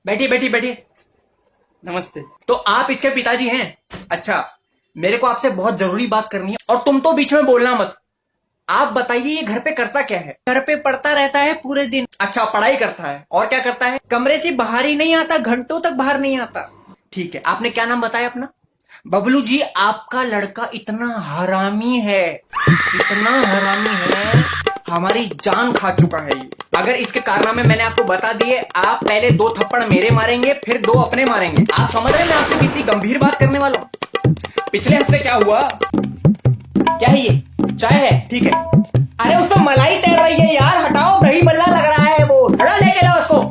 बैठिए बैठिए बैठिए। नमस्ते। तो आप इसके पिताजी हैं? अच्छा, मेरे को आपसे बहुत जरूरी बात करनी है और तुम तो बीच में बोलना मत। आप बताइए ये घर पे करता क्या है? घर पे पढ़ता रहता है पूरे दिन। अच्छा, पढ़ाई करता है और क्या करता है? कमरे से बाहर ही नहीं आता, घंटों तक बाहर नहीं आता। ठीक है, आपने क्या नाम बताया अपना? बबलू जी, आपका लड़का इतना हरामी है, इतना हरामी है, हमारी जान खा चुका है ये। अगर इसके कारनामे मैंने आपको बता दिए, आप पहले 2 थप्पड़ मेरे मारेंगे, फिर 2 अपने मारेंगे। आप समझ रहे हैं मैं आपसे कितनी गंभीर बात करने वाला हूँ? पिछले हफ्ते क्या हुआ? क्या है ये? चाय है? ठीक है। अरे उसमें मलाई तैर रही है यार, हटाओ, दही बल्ला लग रहा है वो, हटा लेके जाओ उसको।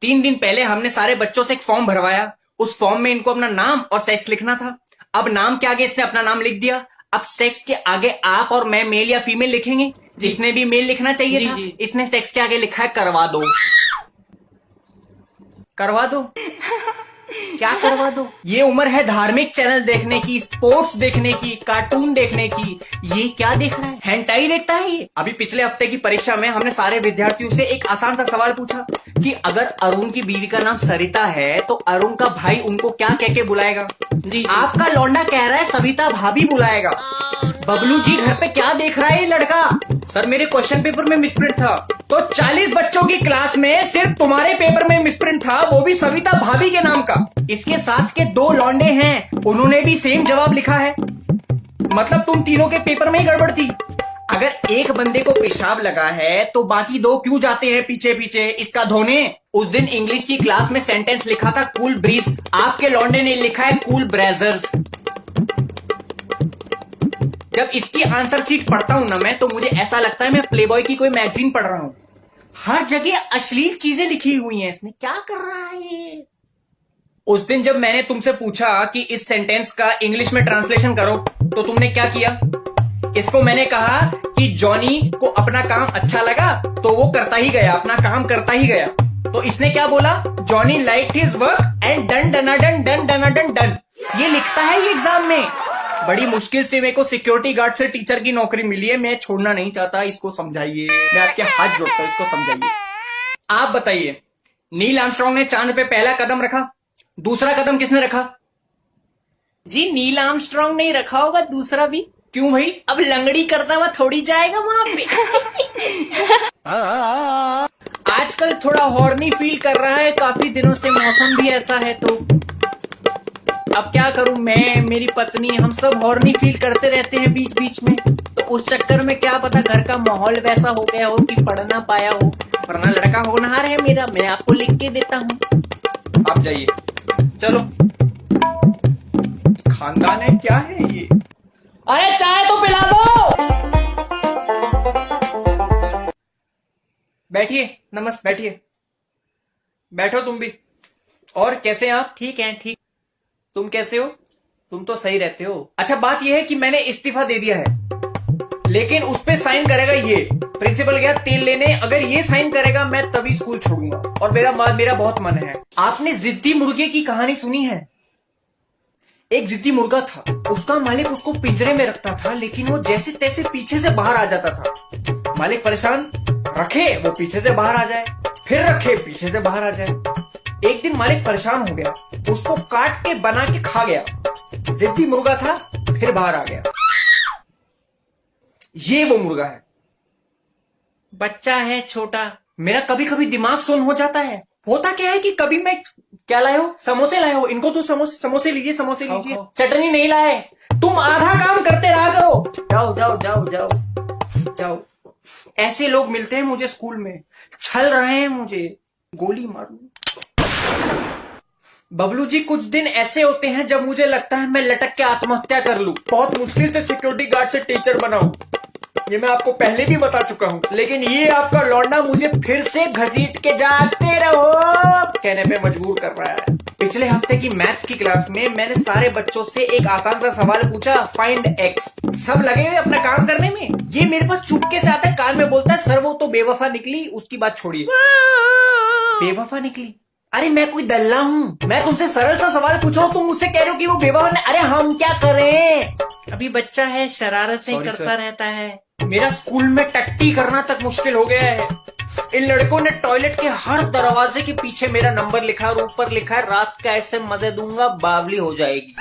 3 दिन पहले हमने सारे बच्चों से एक फॉर्म भरवाया। उस फॉर्म में इनको अपना नाम और सेक्स लिखना था। अब नाम के आगे इसने अपना नाम लिख दिया। अब सेक्स के आगे आप और मैं मेल या फीमेल लिखेंगे। जिसने भी मेल लिखना चाहिए था, इसने सेक्स के आगे लिखा है करवा दो। करवा दो? क्या करवा दो? ये उम्र है धार्मिक चैनल देखने की, स्पोर्ट्स देखने की, कार्टून देखने की। ये क्या देख रहा है? हेंटाई देखता है ये। अभी पिछले हफ्ते की परीक्षा में हमने सारे विद्यार्थियों से एक आसान सा सवाल पूछा कि अगर अरुण की बीवी का नाम सरिता है तो अरुण का भाई उनको क्या कह के बुलाएगा? जी। आपका लौंडा कह रहा है सविता भाभी बुलाएगा। बबलू जी, घर पे क्या देख रहा है ये लड़का? सर, मेरे क्वेश्चन पेपर में मिसप्रिंट था। तो 40 बच्चों की क्लास में सिर्फ तुम्हारे पेपर में मिसप्रिंट था, वो भी सविता भाभी के नाम का। इसके साथ के 2 लौंडे हैं, उन्होंने भी सेम जवाब लिखा है। मतलब तुम तीनों के पेपर में ही गड़बड़ थी। अगर एक बंदे को पेशाब लगा है तो बाकी 2 क्यों जाते हैं पीछे पीछे इसका धोने? उस दिन इंग्लिश की क्लास में सेंटेंस लिखा था कूल ब्रीज, आपके लौंडे ने लिखा है कूल ब्रेजर्स। जब इसकी आंसर शीट पढ़ता हूं ना मैं, तो मुझे ऐसा लगता है मैं प्लेबॉय की कोई मैगजीन पढ़ रहा हूं। हर जगह अश्लील चीजें लिखी हुई हैं इसमें। क्या कर रहा है ये? उस दिन जब मैंने तुमसे पूछा कि इस सेंटेंस का इंग्लिश में ट्रांसलेशन करो, तो तुमने क्या किया? इसको मैंने कहा कि जॉनी को अपना काम अच्छा लगा तो वो करता ही गया, अपना काम करता ही गया। तो इसने क्या बोला? Johnny liked his work and डन डनाडन डन डनाडन डन। ये लिखता है ये एग्जाम में। बड़ी मुश्किल से मेरे को सिक्योरिटी गार्ड से टीचर की नौकरी मिली है, मैं छोड़ना नहीं चाहता। इसको समझाइए, मैं आपके हाथ जोड़ता हूं, इसको समझाइए। आप बताइए, नील आर्मस्ट्रांग ने चांद पे पहला कदम रखा, दूसरा कदम किसने रखा? जी, नील आर्मस्ट्रांग ने रखा होगा, दूसरा भी। क्यों भाई? अब लंगड़ी करता हुआ थोड़ी जाएगा वहां पे। आजकल थोड़ा हॉर्नी फील कर रहा है, काफी दिनों से मौसम भी ऐसा है, तो अब क्या करूं मैं, मेरी पत्नी, हम सब हॉर्नी फील करते रहते हैं बीच बीच में। तो उस चक्कर में क्या पता घर का माहौल वैसा हो गया हो कि पढ़ ना पाया हो, वरना लड़का होनहार है मेरा, मैं आपको लिख के देता हूं। आप जाइए, चलो। खानदान है क्या है ये? अरे चाय तो पिला दो। बैठिए, नमस्ते, बैठिए, बैठो तुम भी। और कैसे हैं आप? ठीक हैं, ठीक। तुम कैसे हो? तुम तो सही रहते हो। अच्छा, बात यह है कि मैंने इस्तीफा दे दिया है, लेकिन उस पे साइन करेगा ये। प्रिंसिपल गया तेल लेने, अगर ये साइन करेगा मैं तभी स्कूल छोड़ूंगा। और मेरा बहुत मन है। आपने जिद्दी मुर्गे की कहानी सुनी है? एक जिद्दी मुर्गा था, उसका मालिक उसको पिंजरे में रखता था, लेकिन वो जैसे तैसे पीछे से बाहर आ जाता था। मालिक परेशान, रखे वो पीछे से बाहर आ जाए, फिर रखे पीछे से बाहर आ जाए। एक दिन मालिक परेशान हो गया, उसको काट के बना के खा गया। जिद्दी मुर्गा था, फिर बाहर आ गया। ये वो मुर्गा है। बच्चा है छोटा, मेरा कभी कभी दिमाग सुन्न हो जाता है। होता क्या है कि कभी मैं, क्या लाए हो? समोसे लाए हो? इनको तो समोसे लीजिए, समोसे लीजिए। चटनी नहीं लाए? तुम आधा काम करते रहा करो। जाओ जाओ जाओ जाओ जाओ। ऐसे लोग मिलते हैं मुझे स्कूल में, छल रहे हैं मुझे, गोली मारूं। बबलू जी, कुछ दिन ऐसे होते हैं जब मुझे लगता है मैं लटक के आत्महत्या कर लूं। बहुत मुश्किल से सिक्योरिटी गार्ड से टीचर बना हूं, ये मैं आपको पहले भी बता चुका हूं, लेकिन ये आपका लौंडा मुझे फिर से घसीट के जाते रहो कहने पे मजबूर कर रहा है। पिछले हफ्ते की मैथ्स की क्लास में मैंने सारे बच्चों से एक आसान सा सवाल पूछा, फाइंड एक्स। सब लगे हुए अपना काम करने में, ये मेरे पास चुपके से आता है, कान में बोलता है, सर वो तो बेवफा निकली, उसकी बात छोड़िए। बेवफा निकली? अरे मैं कोई दल्ला हूँ? मैं तुमसे सरल सा सवाल पूछ रहा हूँ, तुम मुझसे कह रहे हो कि वो बेवफा नहीं। अरे हम क्या करें? अभी बच्चा है, शरारतें करता रहता है। मेरा स्कूल में टट्टी करना तक मुश्किल हो गया है। इन लड़कों ने टॉयलेट के हर दरवाजे के पीछे मेरा नंबर लिखा और ऊपर लिखा है रात का ऐसे मजे दूंगा बावली हो जाएगी।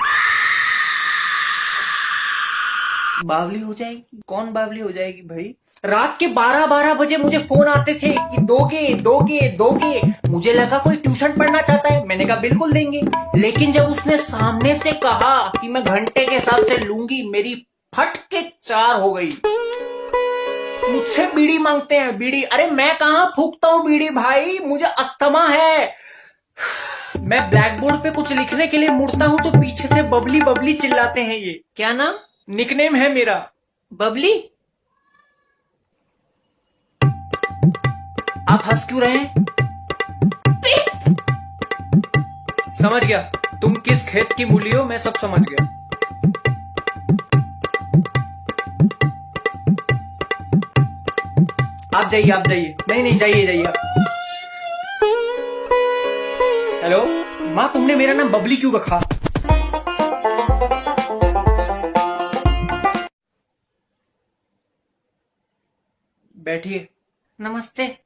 बावली हो जाएगी? कौन बावली हो जाएगी भाई? रात के 12-12 बजे मुझे फोन आते थे कि दोगे दोगे दोगे। मुझे लगा कोई ट्यूशन पढ़ना चाहता है, मैंने कहा बिल्कुल देंगे। लेकिन जब उसने सामने से कहा कि मैं घंटे के हिसाब से लूंगी, मेरी फट के 4 हो गई। मुझसे बीड़ी मांगते हैं, बीड़ी। अरे मैं कहां फूकता हूं बीड़ी भाई, मुझे अस्थमा है। मैं ब्लैक बोर्ड पे कुछ लिखने के लिए मुड़ता हूं तो पीछे से बबली बबली चिल्लाते हैं। ये क्या नाम, निकनेम है मेरा, बबली। आप हंस क्यों रहे हैं? समझ गया तुम किस खेत की मूली हो, मैं सब समझ गया। आप जाइए, आप जाइए। नहीं जाइए जाइए आप। हेलो माँ, तुमने मेरा नाम बबली क्यों रखा? बैठिए। नमस्ते।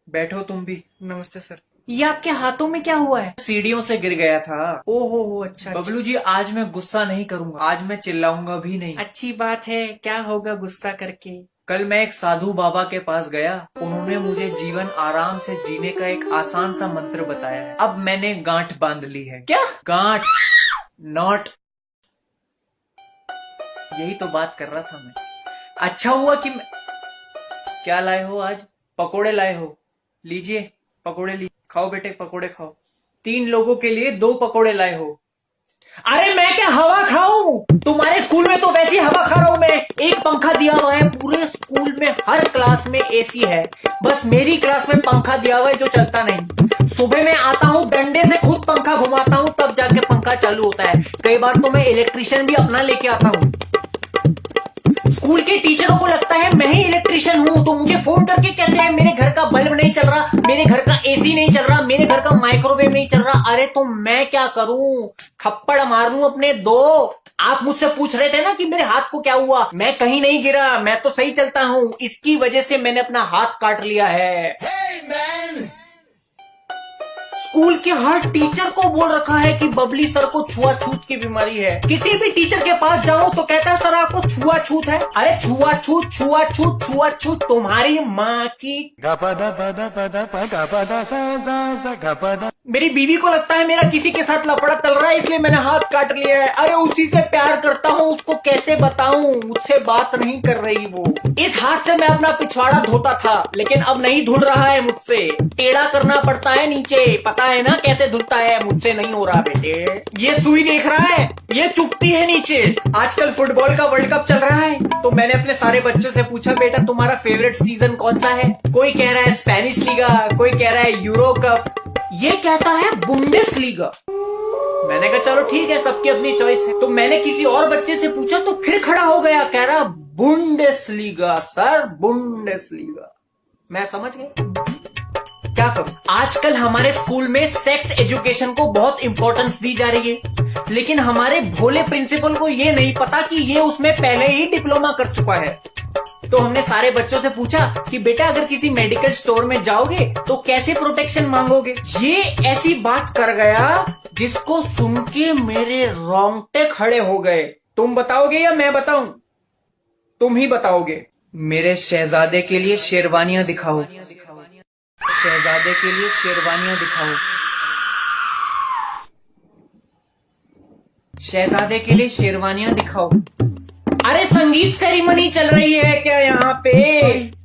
बैठो तुम भी। नमस्ते सर। ये आपके हाथों में क्या हुआ है? सीढ़ियों से गिर गया था। ओहो हो, अच्छा। बबलू जी आज मैं गुस्सा नहीं करूंगा, आज मैं चिल्लाऊंगा भी नहीं। अच्छी बात है, क्या होगा गुस्सा करके? कल मैं एक साधु बाबा के पास गया, उन्होंने मुझे जीवन आराम से जीने का एक आसान सा मंत्र बताया है। अब मैंने गांठ बांध ली है। क्या गांठ? नॉट। यही तो बात कर रहा था मैं। अच्छा हुआ कि मैं... क्या लाए हो आज? पकोड़े लाए हो, लीजिए पकोड़े लीजिए, खाओ बेटे पकोड़े खाओ। 3 लोगों के लिए 2 पकोड़े लाए हो। अरे मैं क्या हवा खाऊं? तुम्हारे स्कूल में तो वैसी हवा खा रहा हूं मैं। एक पंखा दिया हुआ है, पूरे स्कूल में हर क्लास में एसी है, बस मेरी क्लास में पंखा दिया हुआ है जो चलता नहीं। सुबह में आता हूं, डंडे से खुद पंखा घुमाता हूं, तब जाके पंखा चालू होता है। कई बार तो मैं इलेक्ट्रिशियन भी अपना लेके आता हूं। स्कूल के टीचरों को लगता है मैं ही इलेक्ट्रिशियन हूं, तो मुझे फोन करके कहते हैं मेरे घर का बल्ब नहीं चल रहा, मेरे घर का एसी नहीं चल रहा, मेरे घर का माइक्रोवेव नहीं चल रहा। अरे तो मैं क्या करूं? थप्पड़ मारूं अपने 2? आप मुझसे पूछ रहे थे ना कि मेरे हाथ को क्या हुआ? मैं कहीं नहीं गिरा, मैं तो सही चलता हूं। इसकी वजह से मैंने अपना हाथ काट लिया है। Hey, स्कूल के हर टीचर को बोल रखा है कि बबली सर को छुआछूत की बीमारी है। किसी भी टीचर के पास जाओ तो कहता है सर आपको छुआछूत है। अरे छुआछूत छुआछूत छुआछूत तुम्हारी माँ की। मेरी बीवी को लगता है मेरा किसी के साथ लफड़ा चल रहा है, इसलिए मैंने हाथ काट लिया है। अरे उसी से प्यार करता हूँ, उसको कैसे बताऊं? मुझसे बात नहीं कर रही वो। इस हाथ से मैं अपना पिछवाड़ा धोता था, लेकिन अब नहीं धुल रहा है मुझसे। टेढ़ा करना पड़ता है नीचे, पता है ना कैसे धुलता है? मुझसे नहीं हो रहा बेटे। ये सुई देख रहा है, ये चुभती है नीचे। आजकल फुटबॉल का वर्ल्ड कप चल रहा है, तो मैंने अपने सारे बच्चों से पूछा बेटा तुम्हारा फेवरेट सीजन कौन सा है? कोई कह रहा है स्पेनिश लीगा, कोई कह रहा है यूरो कप, ये कहता है बुंडेस लीगा। मैंने कहा चलो ठीक है, सबकी अपनी चॉइस है। तो मैंने किसी और बच्चे से पूछा तो फिर खड़ा हो गया, कह रहा Bundes Liga sir, Bundes Liga. मैं समझ गया, क्या करूं? आजकल हमारे स्कूल में सेक्स एजुकेशन को बहुत इंपॉर्टेंस दी जा रही है, लेकिन हमारे भोले प्रिंसिपल को ये नहीं पता कि ये उसमें पहले ही डिप्लोमा कर चुका है। तो हमने सारे बच्चों से पूछा कि बेटा अगर किसी मेडिकल स्टोर में जाओगे तो कैसे प्रोटेक्शन मांगोगे? ये ऐसी बात कर गया जिसको सुन के मेरे रोंगटे खड़े हो गए। तुम बताओगे या मैं बताऊं? तुम ही बताओगे। मेरे शहजादे के लिए शेरवानियां दिखाओ, शहजादे के लिए शेरवानियां दिखाओ, शहजादे के लिए शेरवानियां दिखाओ। अरे संगीत सेरेमनी चल रही है क्या यहाँ पे?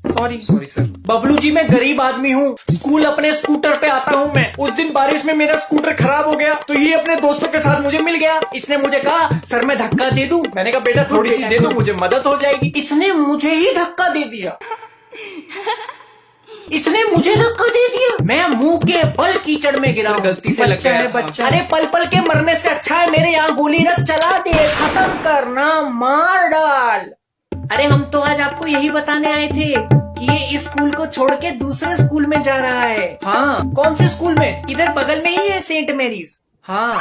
Sorry sir. बबलू जी मैं गरीब आदमी हूँ, स्कूल अपने स्कूटर पे आता हूँ मैं। उस दिन बारिश में मेरा स्कूटर खराब हो गया, तो ये अपने दोस्तों के साथ मुझे मिल गया। इसने मुझे कहा सर मैं धक्का दे दूं? मैंने कहा बेटा थोड़ी सी दे दो, मुझे मदद हो जाएगी। इसने मुझे ही धक्का दे दिया, इसने मुझे धक्का दे दिया। मैं मुंह के बल कीचड़ में गिरा। गलती से लग गया बच्चा। अरे पल पल के मरने से अच्छा है मेरे यहाँ गोली रख, चला दे, खत्म करना, मार डाल। अरे हम तो आज आपको यही बताने आए थे कि ये इस स्कूल को छोड़ के दूसरे स्कूल में जा रहा है। हाँ कौन से स्कूल में? इधर बगल में ही है सेंट मेरीज। हाँ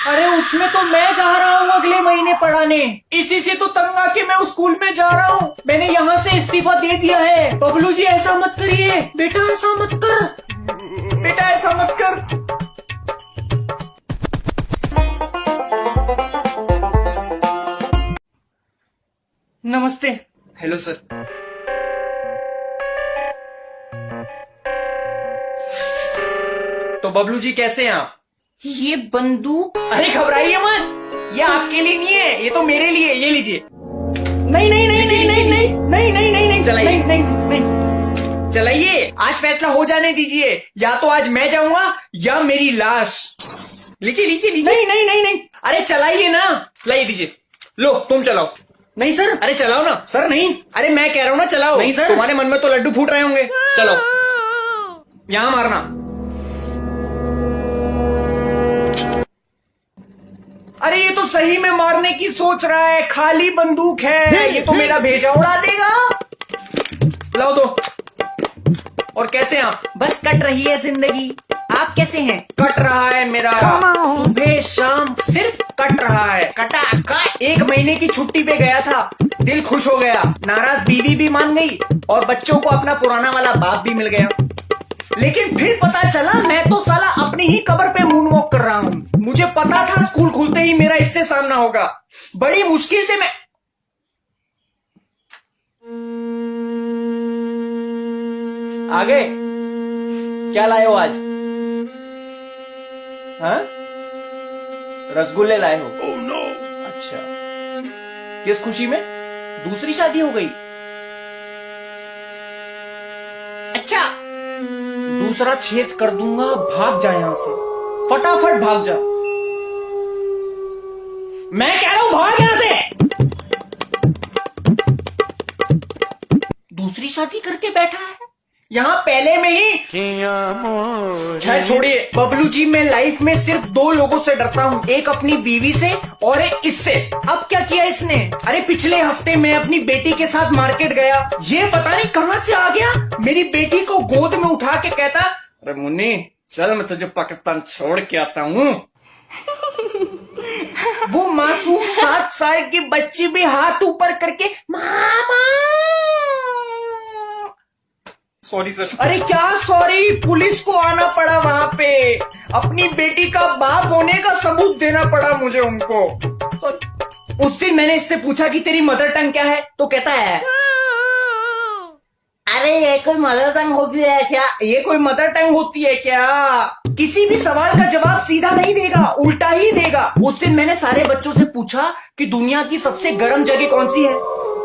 अरे उसमें तो मैं जा रहा हूँ अगले महीने पढ़ाने। इसी से तो तंग आके मैं उस स्कूल में जा रहा हूँ। मैंने यहाँ से इस्तीफा दे दिया है। बबलू जी ऐसा मत करिए बेटा, ऐसा मत कर बेटा, ऐसा मत कर। नमस्ते। Hello sir. तो बबलू जी कैसे हैं आप? ये बंदूक, अरे घबराइए मत, ये आपके लिए नहीं है, ये तो मेरे लिए। ये लीजिए। नहीं नहीं नहीं नहीं नहीं नहीं नहीं नहीं नहीं नहीं चलाइए, नहीं नहीं चलाइए। आज फैसला हो जाने दीजिए, या तो आज मैं जाऊंगा या मेरी लाश। लीजिए लीजिए लीजिए। नहीं नहीं नहीं नहीं, अरे चलाइए ना। लाइए दीजिए। लो तुम चलाओ। नहीं सर। अरे चलाओ ना। सर नहीं। अरे मैं कह रहा हूँ ना चलाओ। नहीं सर। तुम्हारे मन में तो लड्डू फूट रहे होंगे। चलो यहां मारना। अरे ये तो सही में मारने की सोच रहा है, खाली बंदूक है, ये तो मेरा भेजा उड़ा देगा। लाओ दो। और कैसे हैं आप? बस कट रही है जिंदगी। आप कैसे हैं? कट रहा है मेरा, सुबह शाम सिर्फ कट रहा है। कटा कट। 1 महीने की छुट्टी पे गया था, दिल खुश हो गया, नाराज बीवी भी मान गई और बच्चों को अपना पुराना वाला बाप भी मिल गया। लेकिन फिर पता चला मैं तो साला अपनी ही कब्र पे मून वॉक कर रहा हूं। मुझे पता था स्कूल खुलते ही मेरा इससे सामना होगा। बड़ी मुश्किल से मैं आ गए। क्या लाए हो आज? हाँ? रसगुल्ले लाए हो? Oh no. अच्छा, किस खुशी में? दूसरी शादी हो गई? अच्छा, दूसरा छेद कर दूंगा, भाग जा यहां से, फटाफट भाग जा। मैं कह रहा हूं भाग यहां से। दूसरी शादी करके बैठा है यहां पहले में ही। खैर छोड़िए बबलू जी, मैं लाइफ में सिर्फ 2 लोगों से डरता हूं, एक अपनी बीवी से और एक इससे। अब क्या किया इसने? अरे पिछले हफ्ते मैं अपनी बेटी के साथ मार्केट गया, ये पता नहीं कहां से आ गया, मेरी बेटी को गोद में उठा के कहता, अरे मुन्नी चल मैं तुझे पाकिस्तान छोड़ के आता हूं। वो मासूम 7 साल की बच्ची भी हाथ ऊपर करके मामा। Sorry sir. अरे क्या सॉरी, पुलिस को आना पड़ा वहां पे, अपनी बेटी का बाप होने का सबूत देना पड़ा मुझे उनको। तो उस दिन मैंने इससे पूछा कि तेरी मदर टंग क्या है, तो कहता है अरे ये कोई मदर टंग होती है क्या? ये कोई मदर टंग होती है क्या? किसी भी सवाल का जवाब सीधा नहीं देगा, उल्टा ही देगा। उस दिन मैंने सारे बच्चों से पूछा कि दुनिया की सबसे गर्म जगह कौन सी है।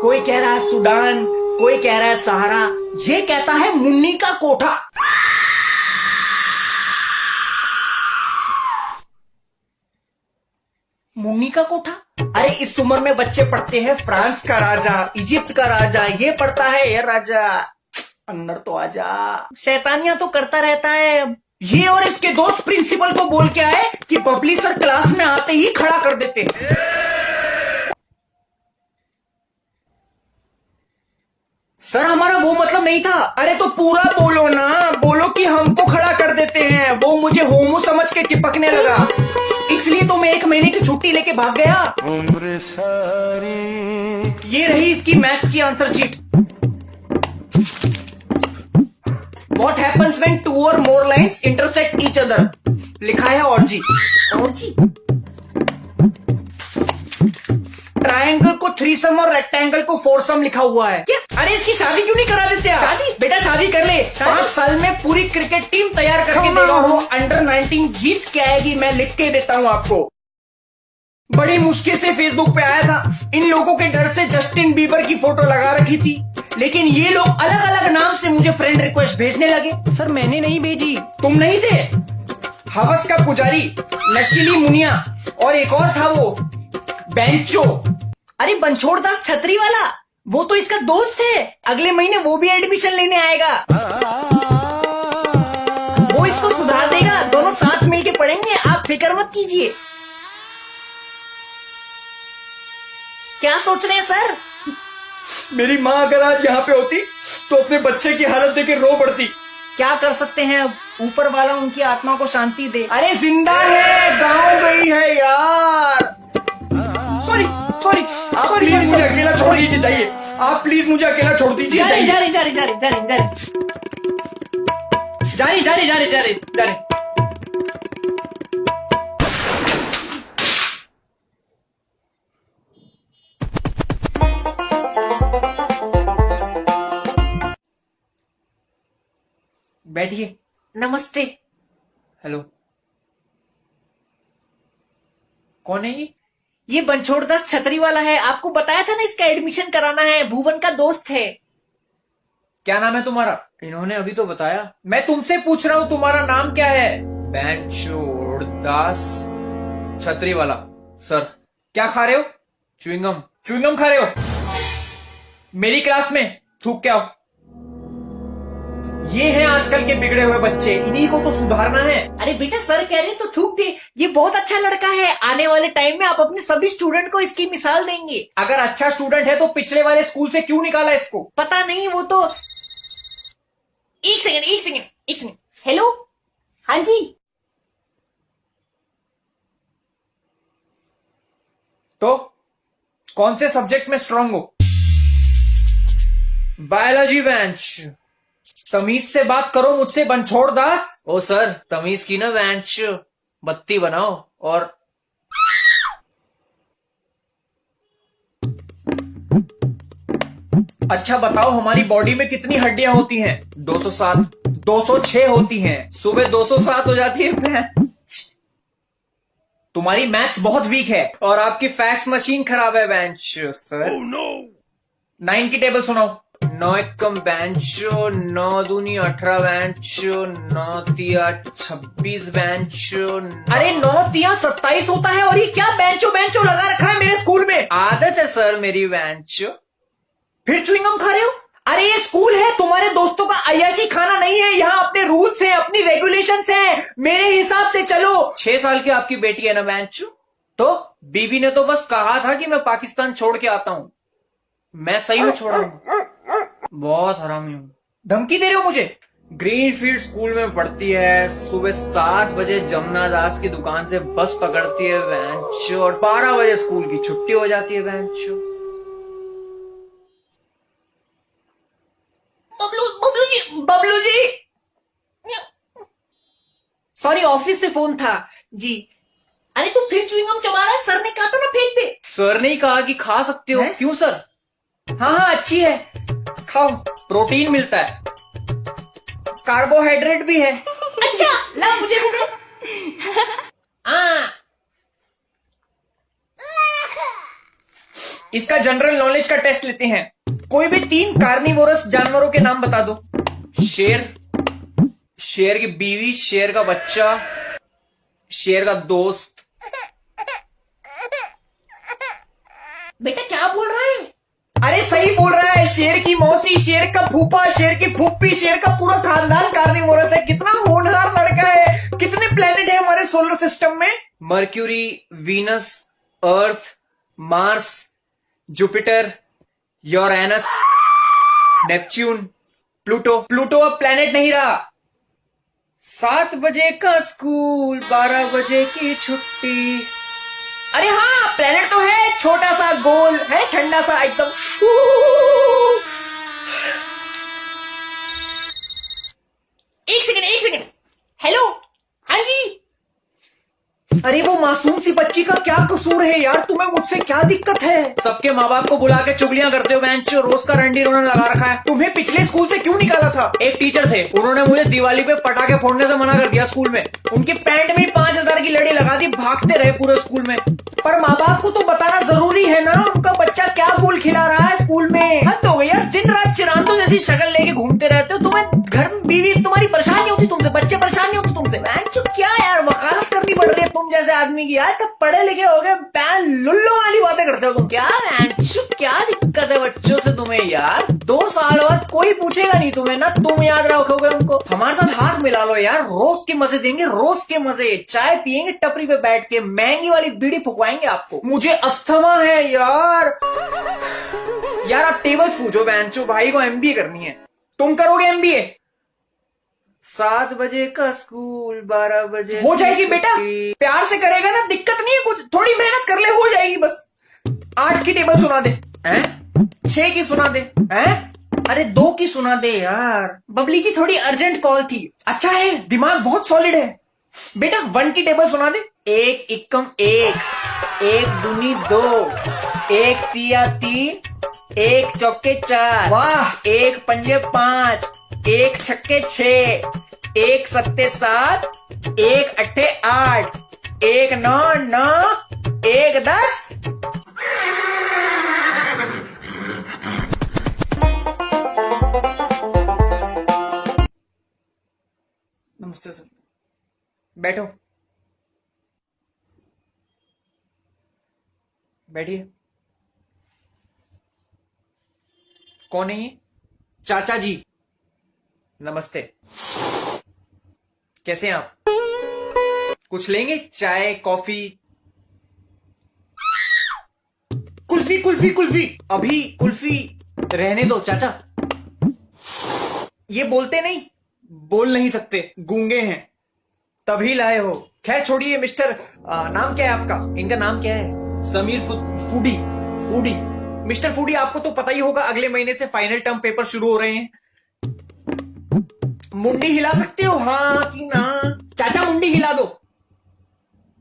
कोई कह रहा है सूडान, कोई कह रहा है सहारा, ये कहता है मुन्नी का कोठा। मुन्नी का कोठा? अरे इस उम्र में बच्चे पढ़ते हैं फ्रांस का राजा, इजिप्ट का राजा, ये पढ़ता है ये राजा। अंदर तो आजा, शैतानियां तो करता रहता है। ये और इसके दोस्त प्रिंसिपल को बोल के आए कि बबली सर क्लास में आते ही खड़ा कर देते। सर हमारा वो मतलब नहीं था। अरे तो पूरा बोलो ना, बोलो कि हमको खड़ा कर देते हैं। वो मुझे होमो समझ के चिपकने लगा, इसलिए तो मैं 1 महीने की छुट्टी लेके भाग गया। उम्र सारी। ये रही इसकी मैथ्स की answer sheet. What happens when 2 or more lines intersect each other? लिखा है ऑर्जी। ऑर्जी? ट्रायंगल को थ्रीसम और रेक्टेंगल को फोरसम लिखा हुआ है। क्या? अरे इसकी शादी क्यों नहीं करा देते आप? शादी? बेटा शादी कर ले, 5 साल में पूरी क्रिकेट टीम तैयार करके देगा। वो अंडर 19 जीत के आएगी, मैं लिख के देता हूँ आपको। बड़ी मुश्किल से फेसबुक पे आया था, इन लोगों के डर से जस्टिन बीबर की फोटो लगा रखी थी, लेकिन ये लोग अलग अलग नाम से मुझे फ्रेंड रिक्वेस्ट भेजने लगे। सर मैंने नहीं भेजी। तुम नहीं थे? हवस का पुजारी, नशीली मुनिया और एक और था वो बेंचो। अरे बनछोड़ दास छतरी वाला, वो तो इसका दोस्त है, अगले महीने वो भी एडमिशन लेने आएगा। वो इसको सुधार देगा, दोनों साथ मिलके पढ़ेंगे, आप फिक्र मत कीजिए। क्या सोच रहे हैं सर? मेरी माँ अगर आज यहाँ पे होती तो अपने बच्चे की हालत देख के रो पड़ती। क्या कर सकते हैं अब, ऊपर वाला उनकी आत्मा को शांति दे। अरे जिंदा है, गाँव गई है यार। सॉरी सॉरी, आप प्लीज मुझे अकेला छोड़ दीजिए, जाइए आप, प्लीज मुझे अकेला छोड़ दीजिए। जा रही बैठिए। नमस्ते। हेलो, कौन है ये बनछोड़ दास छतरी वाला है, आपको बताया था ना इसका एडमिशन कराना है, भुवन का दोस्त है। क्या नाम है तुम्हारा? इन्होंने अभी तो बताया। मैं तुमसे पूछ रहा हूँ तुम्हारा नाम क्या है? बनछोड़ दास छतरी वाला। सर। क्या खा रहे हो? च्युइंगम। च्युइंगम खा रहे हो? मेरी क्लास में थूक क्या हो? ये हैं आजकल के बिगड़े हुए बच्चे, इन्हीं को तो सुधारना है। अरे बेटा सर कह रहे हैं तो थूक दे, ये बहुत अच्छा लड़का है, आने वाले टाइम में आप अपने सभी स्टूडेंट को इसकी मिसाल देंगे। अगर अच्छा स्टूडेंट है तो पिछले वाले स्कूल से क्यों निकाला इसको? पता नहीं, वो तो। एक सेकंड। हेलो, हाँ जी। तो कौन से सब्जेक्ट में स्ट्रांग हो? Biology bench. तमीज से बात करो मुझसे बनछोड़ दास। ओ सर, तमीज की ना बेंच, बत्ती बनाओ। और अच्छा बताओ, हमारी बॉडी में कितनी हड्डियां होती हैं? 207। 206 होती हैं, सुबह 207 हो जाती है। तुम्हारी मैथ्स बहुत वीक है और आपकी फैक्स मशीन खराब है बेंच सर। oh, no. 9 की टेबल सुनाओ। 9 एकम बेंचो, 9 दूनी 18 बेंचो, 9 तिया 26 बेंचो। अरे 9 तिया 27 होता है, और ये क्या बेंचो बेंचो लगा रखा है मेरे स्कूल में? आदत है सर मेरी बेंचो। फिर च्युइंगम खा रहे हो? अरे ये स्कूल है, तुम्हारे दोस्तों का अय्याशी खाना नहीं है, यहाँ अपने रूल्स हैं, अपनी रेगुलेशंस हैं, मेरे हिसाब से चलो। 6 साल की आपकी बेटी है ना बेंचो? तो बीबी ने तो बस कहा था कि मैं पाकिस्तान छोड़ के आता हूं, मैं सही में छोड़ा हूं। बहुत हरामी हूं। धमकी दे रहे हो मुझे? ग्रीनफील्ड स्कूल में पढ़ती है, सुबह 7 बजे जमुना दास की दुकान से बस पकड़ती है बेंचो, और 12 बजे स्कूल की छुट्टी हो जाती है बेंचो। बबलू जी, सॉरी ऑफिस से फोन था जी। अरे तू फिर च्युइंगम चबा रहा है, सर ने कहा था ना फेंक दे। सर ने ही कहा कि खा सकते हो। क्यों सर? हाँ अच्छी है, खाओ, प्रोटीन मिलता है, कार्बोहाइड्रेट भी है। अच्छा ला मुझे भी दे। इसका जनरल नॉलेज का टेस्ट लेते हैं। कोई भी 3 कार्निवोरस जानवरों के नाम बता दो। शेर, शेर की बीवी, शेर का बच्चा, शेर का दोस्त। बेटा क्या बोल रहा है? अरे सही बोल रहा है, शेर की मौसी, शेर का फूफा, शेर की फूफी, शेर का पूरा खानदान कार्निवोरस है। कितना होनहार लड़का है। कितने प्लेनेट है हमारे सोलर सिस्टम में? Mercury, Venus, Earth, Mars, Jupiter, Uranus, Neptune, Pluto. Pluto अब प्लेनेट नहीं रहा। 7 बजे का स्कूल, 12 बजे की छुट्टी। अरे हाँ प्लेनेट तो है, छोटा सा गोल है, ठंडा सा एकदम। एक सेकंड। हेलो, हाँ जी। अरे वो मासूम सी बच्ची का क्या कसूर है यार, तुम्हें मुझसे क्या दिक्कत है? सबके माँ बाप को बुला के चुगलियां करते हो बेंच, रोज का रंडी रोना लगा रखा है। तुम्हें पिछले स्कूल से क्यों निकाला था? एक टीचर थे, उन्होंने मुझे दिवाली पे पटाखे फोड़ने से मना कर दिया स्कूल में। उनकी पैंट में 5000 की लड़ी लगा दी, भागते रहे पूरे स्कूल में। पर माँ बाप को तो बताना जरूरी है ना, उनका बच्चा क्या गुल खिला रहा है स्कूल में। हद हो गई यार, दिन रात चिरांदों जैसी शक्ल लेके घूमते रहते हो। तुम्हें घर में बीवी तुम्हारी परेशान नहीं होती तुमसे? बच्चे परेशान नहीं होते तुमसे? क्या यार वकालत करनी पड़ रही है तुम जैसे आदमी की यार, तब पढ़े लिखे हो गए, पैन लुल्लो वाली बातें करते हो तुम। क्या दिक्कत है बच्चों से तुम्हें यार? 2 साल बाद कोई पूछेगा नहीं तुम्हें ना, तुम याद रखोगे उनको। हमारे साथ हाथ मिला लो यार, रोज के मजे देंगे, रोज के मजे। चाय पियेंगे टपरी पे बैठ के, महंगी वाली बीड़ी फुकवाएंगे आपको। मुझे अस्थमा है यार। यार आप टेबल्स पूछो बेंचो, भाई को एमबीए करनी है। तुम करोगे एमबीए? 7 बजे का स्कूल, 12 बजे हो जाएगी बेटा, प्यार से करेगा ना, दिक्कत नहीं है कुछ, थोड़ी मेहनत कर ले, हो जाएगी बस। 8 की टेबल सुना दे हैं, 6 की सुना दे हैं, अरे 2 की सुना दे यार। बबली जी थोड़ी अर्जेंट कॉल थी। अच्छा है, दिमाग बहुत सॉलिड है बेटा। 1 की टेबल सुना दे। 1 एकम 1, 1 दूनी 2, 1 तिया 3, 1 चौके 4, वाह, 1 पंजे 5, 1 छक्के 6, 1 सत्ते 7, 1 अट्ठे 8, 1 9 9, 1 10। नमस्ते सर, बैठो, बैठिए। कौन है ये? चाचा जी, नमस्ते। कैसे हैं आप? कुछ लेंगे? चाय, कॉफी? कुल्फी कुल्फी कुल्फी, अभी कुल्फी रहने दो चाचा। ये बोलते नहीं, बोल नहीं सकते, गूंगे हैं, तभी लाए हो। खैर छोड़िए मिस्टर, नाम क्या है आपका? इनका नाम क्या है? Sameer foodie. Foodie, mister foodie, आपको तो पता ही होगा अगले महीने से फाइनल टर्म पेपर शुरू हो रहे हैं। मुंडी हिला सकते हो हाँ कि ना? चाचा मुंडी हिला दो।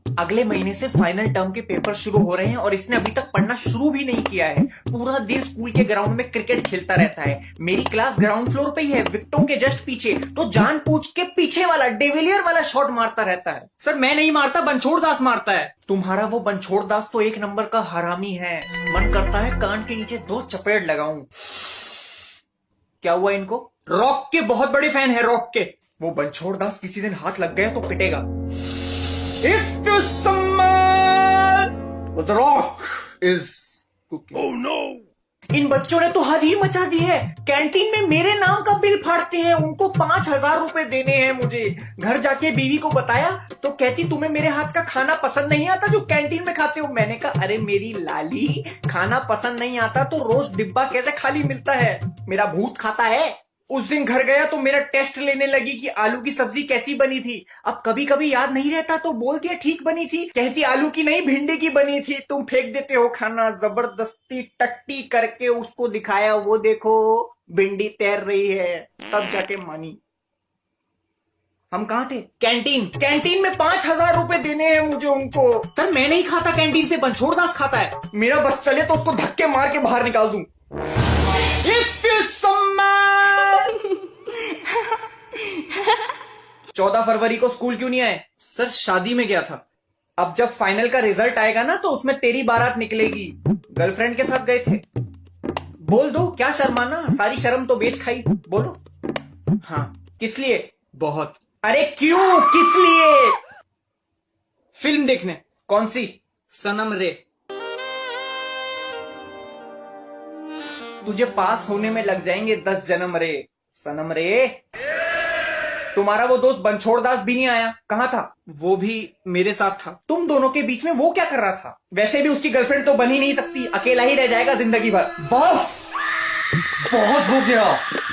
अगले महीने से फाइनल टर्म के पेपर शुरू हो रहे हैं और इसने अभी तक पढ़ना शुरू भी नहीं किया है। पूरा दिन स्कूल के ग्राउंड में क्रिकेट खेलता रहता है। मेरी क्लास ग्राउंड फ्लोर पे ही है, विकेटों के जस्ट पीछे, तो जानबूझ के पीछे वाला डिविलियर वाला शॉट मारता रहता है। सर मैं नहीं मारता, बनछोड़ दास मारता है। तुम्हारा वो बनछोड़ दास तो 1 नंबर का हरामी है। मन करता है कान के नीचे 2 चपेट लगाऊं। क्या हुआ इनको? रॉक के बहुत बड़े फैन है, रॉक के। वो बनछोड़ दास किसी दिन हाथ लग गया तो पिटेगा। If you smell what the rock is cooking. Oh no! इन बच्चों ने तो हद ही मचा दी है। कैंटीन में मेरे नाम का बिल फाड़ते हैं। उनको 5,000 रुपए देने हैं मुझे। घर जाके बीवी को बताया तो कहती तुम्हें मेरे हाथ का खाना पसंद नहीं आता जो कैंटीन में खाते हो। मैंने कहा अरे मेरी लाली, खाना पसंद नहीं आता तो रोज डिब्बा कैसे खाली मिलता है? मेरा भूत खाता है। उस दिन घर गया तो मेरा टेस्ट लेने लगी कि आलू की सब्जी कैसी बनी थी। अब कभी कभी याद नहीं रहता तो बोल दिया ठीक बनी थी। कहती आलू की नहीं भिंडी की बनी थी। तुम फेंक देते हो खाना। जबरदस्ती टट्टी करके उसको दिखाया, वो देखो भिंडी तैर रही है, तब जाके मानी। हम कहाँ थे? कैंटीन। कैंटीन में 5,000 रुपए देने हैं मुझे उनको। सर मैं नहीं खाता कैंटीन से, बनछोड़ दास खाता है। मेरा बस चले तो उसको धक्के मार के बाहर निकाल दूं। If you smell 14 फरवरी को स्कूल क्यों नहीं आए? सर शादी में गया था। अब जब फाइनल का रिजल्ट आएगा ना तो उसमें तेरी बारात निकलेगी। गर्लफ्रेंड के साथ गए थे। बोल दो, क्या शर्माना, सारी शर्म तो बेच खाई। बोलो। हाँ। किस लिए? बहुत। अरे क्यों, किस लिए? फिल्म देखने। कौन सी? सनम रे। तुझे पास होने में लग जाएंगे 10 जन्म रे, सनम रे। तुम्हारा वो दोस्त बनछोड़ दास भी नहीं आया? कहां था? वो भी मेरे साथ था। तुम दोनों के बीच में वो क्या कर रहा था? वैसे भी उसकी गर्लफ्रेंड तो बन ही नहीं सकती, अकेला ही रह जाएगा जिंदगी भर। बहुत हो गया,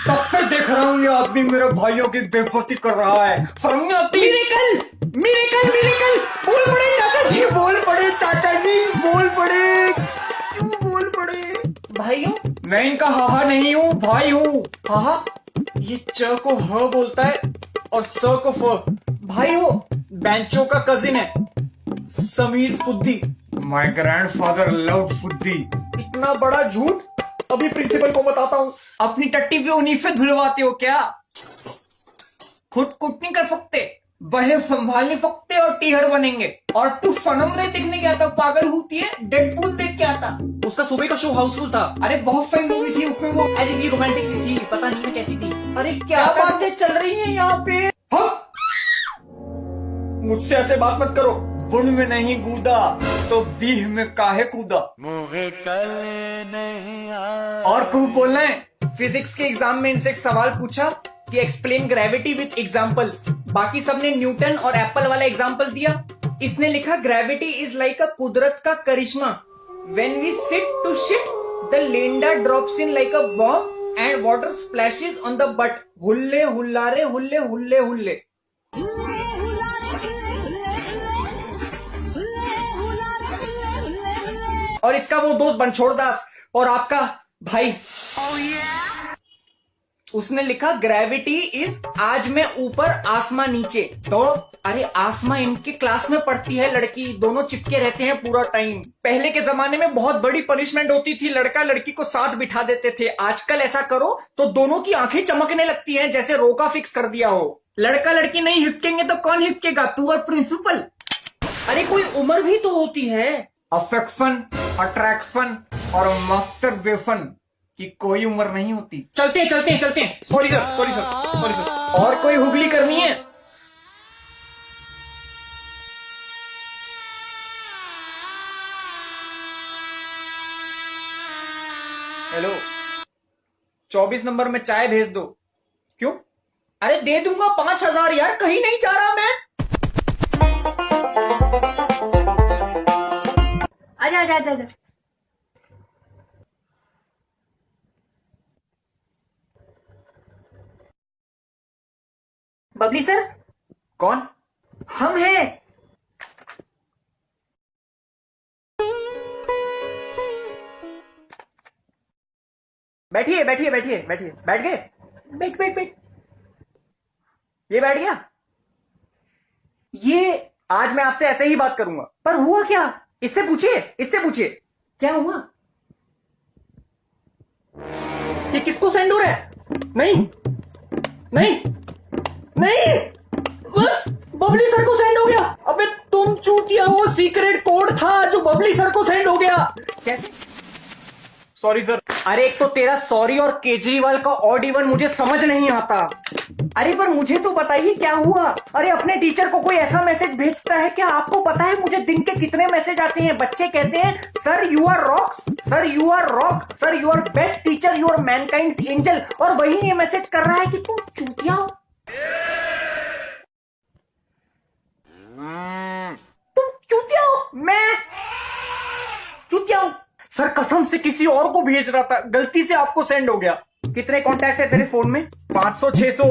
तब से देख रहा हूं ये आदमी मेरे भाइयों की बेइज्जती कर रहा है। मिरेकल बोल पड़े चाचा जी, बोल पड़े चाचा जी, बोल पड़े, क्यों बोल पड़े? भाइयों? मैं इनका हाहा नहीं हूँ, भाई हूँ। हाहा? ये च को ह बोलता है और स को फ। भाई हो? बेंचो का कजिन है, समीर फुद्दी। माय ग्रैंडफादर लव फुद्दी। इतना बड़ा झूठ? अभी प्रिंसिपल को बताता हूँ। अपनी टट्टी पे उन्हीं से धुलवाते हो क्या? खुद कुछ नहीं कर सकते, बहे संभाल नहीं सकते और टीहर बनेंगे। और तू सनम रे देखने गया था, पागल होती है? डेडपूल देख के आता। उसका सुबह का शो हाउसफुल था। अरे बहुत सही मूवी थी, उसमें वो ऐसी रोमांटिक सी थी, पता नहीं मैं कैसी थी। अरे क्या बातें चल रही हैं यहाँ पे? मुझसे ऐसे बात मत करो। बुन में नहीं कूदा तो बीह में काहे कूदा। मुझे कल नहीं और खूब बोलना है। फिजिक्स के एग्जाम में इनसे एक सवाल पूछा कि एक्सप्लेन ग्रेविटी विथ एग्जांपल्स। बाकी सबने न्यूटन और एप्पल वाला एग्जांपल दिया। इसने लिखा ग्रेविटी इज लाइक अ कुदरत का करिश्मा। When we sit to shit the लेंडा drops in like a bomb and water splashes on the butt. हुल्ले हुल्लारे हुल्ले हुल्ले हुल्ले। और इसका वो दोस्त बनछोड़ दास और आपका भाई उसने लिखा ग्रेविटी इज आज मैं ऊपर आसमां नीचे। तो अरे आसमां इनके क्लास में पढ़ती है लड़की, दोनों चिपके रहते हैं पूरा टाइम। पहले के जमाने में बहुत बड़ी पनिशमेंट होती थी, लड़का लड़की को साथ बिठा देते थे। आजकल ऐसा करो तो दोनों की आंखें चमकने लगती हैं जैसे रोका फिक्स कर दिया हो। लड़का लड़की नहीं हिपकेंगे तो कौन हिपकेगा, तू और प्रिंसिपल। अरे कोई उम्र भी तो होती है। अफेक्शन, अट्रैक्शन और मास्टरबेशन की कोई उम्र नहीं होती। चलते हैं चलते हैं चलते हैं। Sorry sir sorry sir sorry sir. और कोई हुगली करनी है? हेलो, 24 नंबर में चाय भेज दो। क्यों? अरे दे दूंगा 5,000 यार, कहीं नहीं जा रहा मैं। आजा आजा आजा आजा। बबली सर। कौन? हम हैं। बैठिए बैठिए बैठिए बैठिए। बैठ गए? बैठ बैठ बैठ। ये बैठ गया। ये आज मैं आपसे ऐसे ही बात करूंगा। पर हुआ क्या? इससे पूछिए, इससे पूछिए। क्या हुआ? ये किसको सेंड हो रहा है? नहीं नहीं नहीं, बबली सर को सेंड हो गया। अबे तुम चूतिया, वो सीक्रेट कोड था जो बबली सर को सेंड हो गया। कैसे? Sorry sir. अरे एक तो तेरा सॉरी और केजरीवाल का ऑड इवन मुझे समझ नहीं आता। अरे पर मुझे तो बताइए क्या हुआ? अरे अपने टीचर को कोई ऐसा मैसेज भेजता है क्या? आपको पता है मुझे दिन के कितने मैसेज आते हैं? बच्चे कहते हैं sir you are rocks, sir you are rock, sir you are best teacher, you are mankind's angel. और वही ये मैसेज कर रहा है कि तुम चूतिया हो, तुम चूतिया हो, मैं चूतिया हूं। सर कसम से किसी और को भेज रहा था, गलती से आपको सेंड हो गया। कितने कॉन्टैक्ट है तेरे फोन में? 500 600।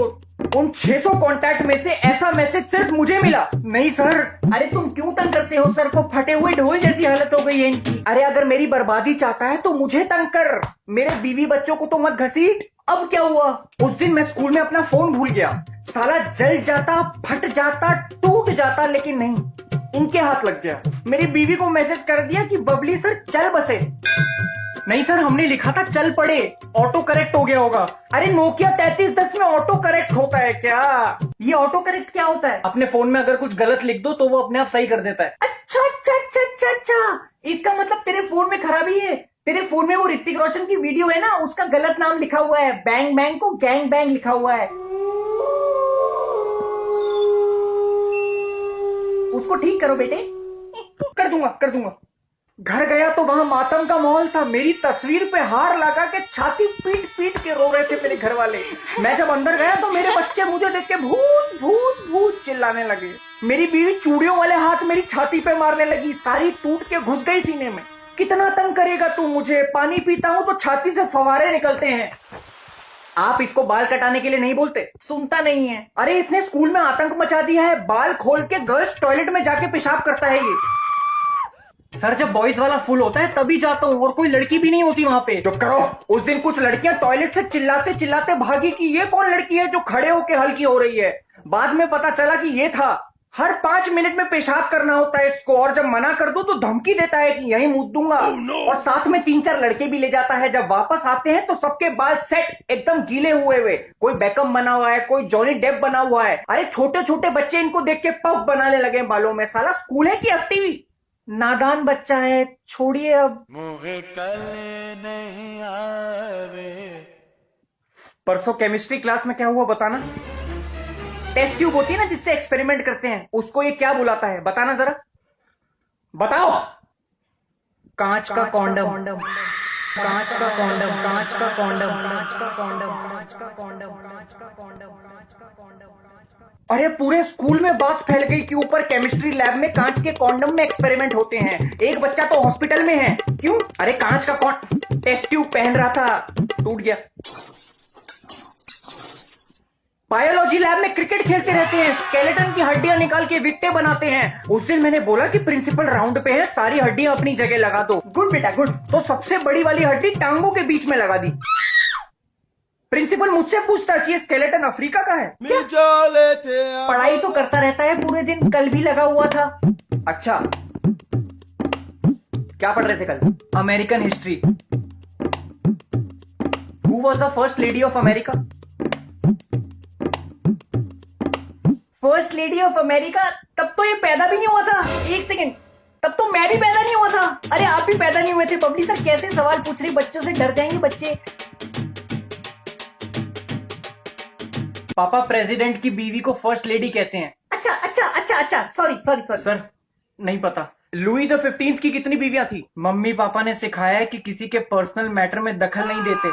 उन 600 कॉन्टैक्ट में से ऐसा मैसेज सिर्फ मुझे मिला। नहीं सर। अरे तुम क्यों तंग करते हो सर को? फटे हुए ढोल जैसी हालत हो गई है इनकी। अरे अगर मेरी बर्बादी चाहता है तो मुझे तंग कर, मेरे बीवी बच्चों को तो मत घसीट। अब क्या हुआ? उस दिन मैं स्कूल में अपना फोन भूल गया। साला जल जाता, फट जाता, टूट जाता, लेकिन नहीं, इनके हाथ लग गया। मेरी बीवी को मैसेज कर दिया कि बबली सर चल बसे। नहीं सर, हमने लिखा था चल पड़े, ऑटो करेक्ट हो गया होगा। अरे नोकिया 3310 में ऑटो करेक्ट होता है क्या? ये ऑटो करेक्ट क्या होता है? अपने फोन में अगर कुछ गलत लिख दो तो वो अपने आप सही कर देता है। अच्छा अच्छा अच्छा अच्छा अच्छा, इसका मतलब तेरे फोन में खराबी है। तेरे फोन में वो ऋतिक रोशन की वीडियो है ना, उसका गलत नाम लिखा हुआ है। बैंग बैंग को गैंग बैंग लिखा हुआ है। उसको ठीक करो बेटे। कर दूंगा कर दूंगा। घर गया तो वहां मातम का माहौल था। मेरी तस्वीर पे हार लगा के छाती पीट पीट के रो रहे थे मेरे घर वाले। मैं जब अंदर गया तो मेरे बच्चे मुझे देख के भूत भूत भूत चिल्लाने लगे। मेरी बीवी चूड़ियों वाले हाथ मेरी छाती पे मारने लगी, सारी टूट के घुस गई सीने में। कितना तंग करेगा तू मुझे? पानी पीता हूं तो छाती से फवारे निकलते हैं। आप इसको बाल कटाने के लिए नहीं बोलते? सुनता नहीं है। अरे इसने स्कूल में आतंक मचा दिया है, बाल खोल के गर्ल्स टॉयलेट में जाके पेशाब करता है ये। सर जब बॉयज वाला फुल होता है तभी जाता हूँ, और कोई लड़की भी नहीं होती वहां पे। चुप करो। उस दिन कुछ लड़कियां टॉयलेट से चिल्लाते चिल्लाते भागी कि ये कौन लड़की है जो खड़े होके हल्की हो रही है। बाद में पता चला कि ये था। हर 5 मिनट में पेशाब करना होता है इसको, और जब मना कर दो तो धमकी देता है कि यहीं मुद दूंगा। और साथ में 3-4 लड़के भी ले जाता है। जब वापस आते हैं तो सबके बाल सेट एकदम गीले हुए हुए, कोई बेकम बना हुआ है, कोई जॉनी डेप बना हुआ है। अरे छोटे छोटे बच्चे इनको देख के पफ बनाने लगे बालों में। साला स्कूल है कि अब टीवी? नादान बच्चा है, छोड़िए अब। मुझे कल नहीं आवे। परसों केमिस्ट्री क्लास में क्या हुआ बताना? टेस्ट ट्यूब होती है ना जिससे एक्सपेरिमेंट करते हैं, उसको ये क्या बुलाता है बताना जरा, बताओ। कांच का कॉन्डम, कांच का कॉन्डम, कांच का कॉन्डम, कांच का कॉन्डम, कांच का कॉन्डम, कांच का कॉन्डम, कांच का कॉन्डम। अरे पूरे स्कूल में बात फैल गई कि ऊपर केमिस्ट्री लैब में कांच के कॉन्डम में एक्सपेरिमेंट होते हैं। एक बच्चा तो हॉस्पिटल में है। क्यों? अरे कांच का टेस्ट ट्यूब पहन रहा था, टूट गया। बायोलॉजी लैब में क्रिकेट खेलते रहते हैं, स्केलेटन की हड्डियां निकाल के वित्ते बनाते हैं। उस दिन मैंने बोला कि प्रिंसिपल राउंड पे है, सारी हड्डियां अपनी जगह लगा दो। गुड बेटा गुड। तो सबसे बड़ी वाली हड्डी टांगों के बीच में लगा दी। प्रिंसिपल मुझसे पूछता कि ये स्केलेटन अफ्रीका का है। पढ़ाई तो करता रहता है पूरे दिन, कल भी लगा हुआ था। अच्छा, क्या पढ़ रहे थे कल? American history. Who was the first lady of America? First lady of America? तब तो ये पैदा भी नहीं हुआ था। एक सेकेंड, तब तो मैं भी पैदा नहीं हुआ था। अरे आप भी पैदा नहीं हुए थे। बबली सर कैसे सवाल पूछ रही, बच्चों से डर जाएंगे बच्चे। पापा प्रेसिडेंट की बीवी को फर्स्ट लेडी कहते हैं। अच्छा अच्छा अच्छा अच्छा, सॉरी सॉरी सॉरी सर, नहीं पता। लुई द 15th की कितनी बीवियां थी? मम्मी पापा ने सिखाया है कि किसी के पर्सनल मैटर में दखल नहीं देते।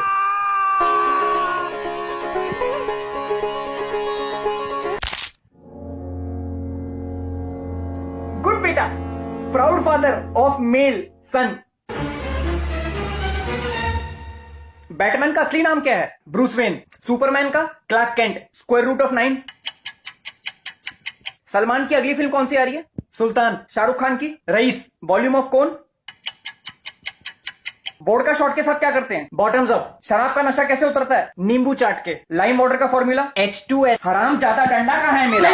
गुड बेटा। Proud father of male son. Batman का असली नाम क्या है? Bruce Wayne. सुपरमैन का? Clark Kent. Square root of 9? Salman की अगली फिल्म कौन सी आ रही है? सुल्तान। शाहरुख खान की? रईस। वॉल्यूम ऑफ कौन? बोर्ड का शॉट के साथ क्या करते हैं? Bottoms up. शराब का नशा कैसे उतरता है? नींबू चाट के। लाइम वाटर का फॉर्मूला? H2S। हराम ज्यादा डंडा कहाँ है मेरा?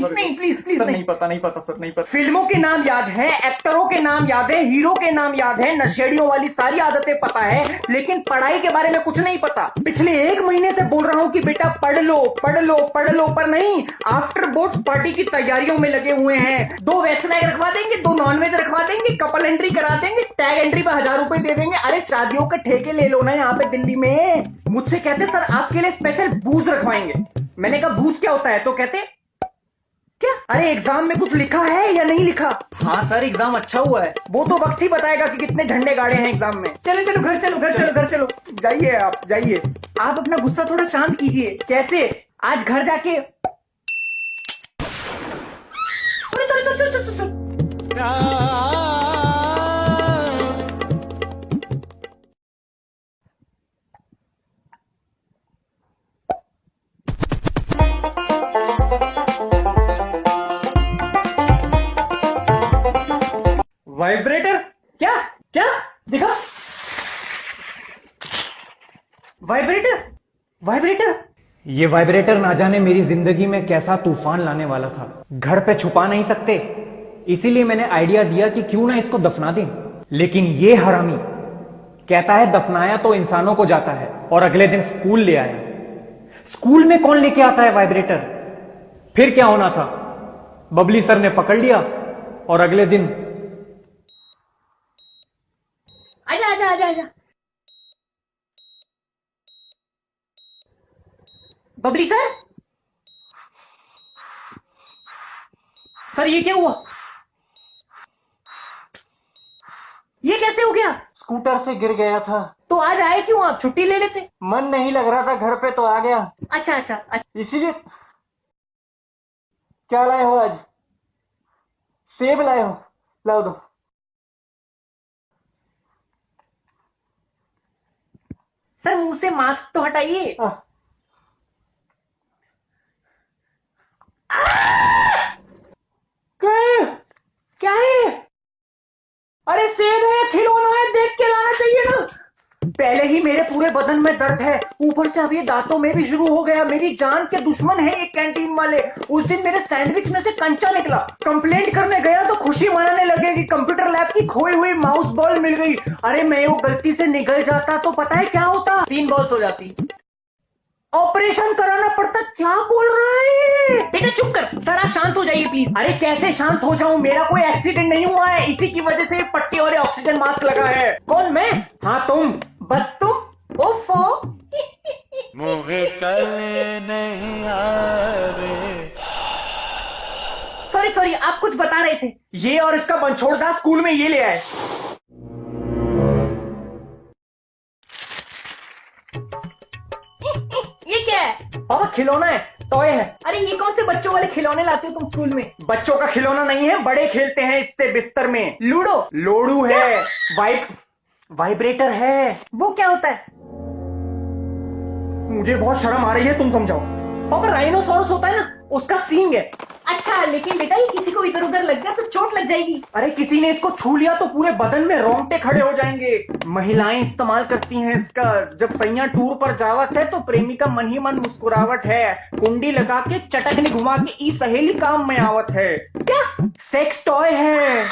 नहीं प्लीज प्लीज नहीं पता, नहीं पता सर, नहीं पता। फिल्मों के नाम याद है, एक्टरों के नाम याद है, हीरो के नाम याद है, नशेड़ियों वाली सारी आदतें पता है, लेकिन पढ़ाई के बारे में कुछ नहीं पता। पिछले 1 महीने से बोल रहा हूँ कि बेटा पढ़ लो पढ़ लो पढ़ लो, पर नहीं। आफ्टर बोर्ड्स पार्टी की तैयारियों में लगे हुए हैं। 2 वेज फ्राई रखवा देंगे, 2 नॉनवेज रखवा देंगे, कपल एंट्री करा देंगे, स्टैग एंट्री पे 1000 रुपए दे देंगे। अरे शादियों के ठेके ले लो ना यहाँ पे दिल्ली में। मुझसे कहते सर आपके लिए स्पेशल बूज रखवाएंगे। मैंने कहा बूज क्या होता है? तो कहते क्या? अरे एग्जाम में कुछ लिखा है या नहीं लिखा? हाँ सर एग्जाम अच्छा हुआ है। वो तो वक्त ही बताएगा कि कितने झंडे गाड़े हैं एग्जाम में। चलो चलो घर चलो, घर चलो, घर चलो। जाइए आप जाइए। आप अपना गुस्सा थोड़ा शांत कीजिए। कैसे? आज घर जाके sorry sorry sorry sorry sorry. Vibrator? क्या क्या दिखा? वाइब्रेटर? वाइब्रेटर? ये वाइब्रेटर ना जाने मेरी जिंदगी में कैसा तूफान लाने वाला था। घर पे छुपा नहीं सकते, इसीलिए मैंने आइडिया दिया कि क्यों ना इसको दफना दें। लेकिन ये हरामी कहता है दफनाया तो इंसानों को जाता है, और अगले दिन स्कूल ले आया। स्कूल में कौन लेके आता है वाइब्रेटर? फिर क्या होना था? बबली सर ने पकड़ लिया और अगले दिन आजा आजा आजा आजा। बबली सर, सर ये क्या हुआ? ये कैसे हो गया? स्कूटर से गिर गया था। तो आज आए क्यों आप? छुट्टी ले लेते। मन नहीं लग रहा था घर पे तो आ गया। अच्छा अच्छा अच्छा। इसीलिए। क्या लाए हो आज? सेब लाए हो? लाओ दो। सर मुंह से मास्क तो हटाइए। क्या है? अरे सेब है, खिलौना है, देख के लाना चाहिए ना। पहले ही मेरे पूरे बदन में दर्द है, ऊपर से अब ये दांतों में भी शुरू हो गया। मेरी जान के दुश्मन है ये कैंटीन वाले। उस दिन मेरे सैंडविच में से कंचा निकला। कंप्लेंट करने गया तो खुशी मनाने लगे कि कंप्यूटर लैब की खोई हुई माउस बॉल मिल गई। अरे मैं वो गलती से निकल जाता तो पता है क्या होता? 3 बॉल्स हो जाती। ऑपरेशन कराना पड़ता। क्या बोल रहा है? बेटा चुप कर। सर आप शांत हो जाइए प्लीज। अरे कैसे शांत हो जाऊं? मेरा कोई एक्सीडेंट नहीं हुआ है, इसी की वजह से पट्टी और ऑक्सीजन मास्क लगा है। कौन? मैं? हाँ तुम। बस तुम? ओफो। मुझे कल नहीं आवे। सॉरी सॉरी, आप कुछ बता रहे थे। ये और इसका बंछोड़दा स्कूल में ये ले आए। ये क्या है? पापा खिलौना है, टॉय है। अरे ये कौन से बच्चों वाले खिलौने लाते हो तुम स्कूल में? बच्चों का खिलौना नहीं है, बड़े खेलते हैं इससे बिस्तर में। लूडो? लोडू है। वाइब्रेटर है। वो क्या होता है? मुझे बहुत शर्म आ रही है, तुम समझाओ। पापा राइनोसोरस होता है ना, उसका सींग है। अच्छा, लेकिन बेटा ये किसी को इधर उधर लग गया तो चोट लग जाएगी। अरे किसी ने इसको छू लिया तो पूरे बदन में रोंगटे खड़े हो जाएंगे। महिलाएं इस्तेमाल करती हैं इसका। जब सैया टूर पर जावत है तो प्रेमिका मन ही मन मुस्कुरावट है। कुंडी लगा के चटकनी घुमा के ई सहेली काम में आवत है। क्या सेक्स टॉय है।